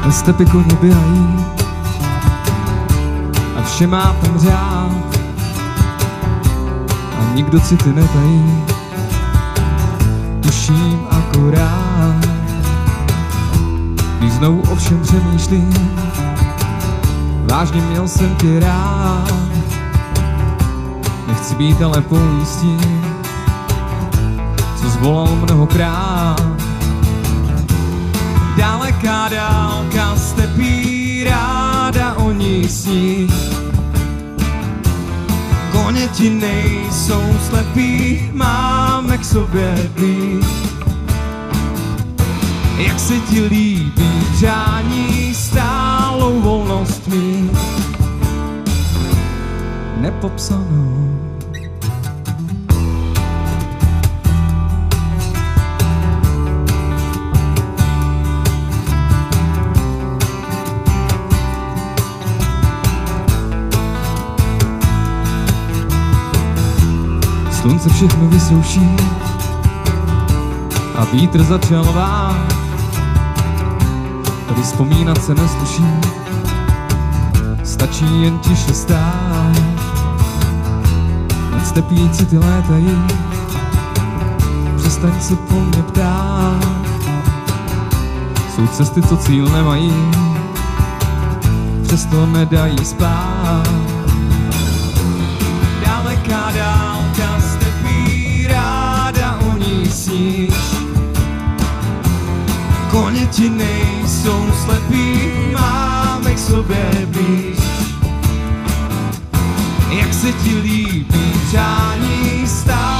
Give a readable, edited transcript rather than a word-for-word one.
Stepy koně běhají a vše má ten řád a nikdo city netají. Tuším akorát, když znovu o všem přemýšlím, vážně měl jsem tě rád. Nechci být ale pojistí, co zvolal mnohokrát. Daleká dálka stepí, ráda o ní sní. Koně ti nejsou slepí, máme k sobě blíž. Jak se ti líbí přání, stálou volnost mít, nepopsanou. Slunce všechno vysouší a vítr začal vát. Tady vzpomínat se nesluší, stačí jen tiše stát. Nad stepí city létají, přestaň se po mně ptát. Jsou cesty, co cíl nemají, přesto nedají spát. Daleká dálka stepí, ráda o ní sníš. Koně ti nejsou slepí, máme k sobě blíž. Jak se ti líbí přání, stát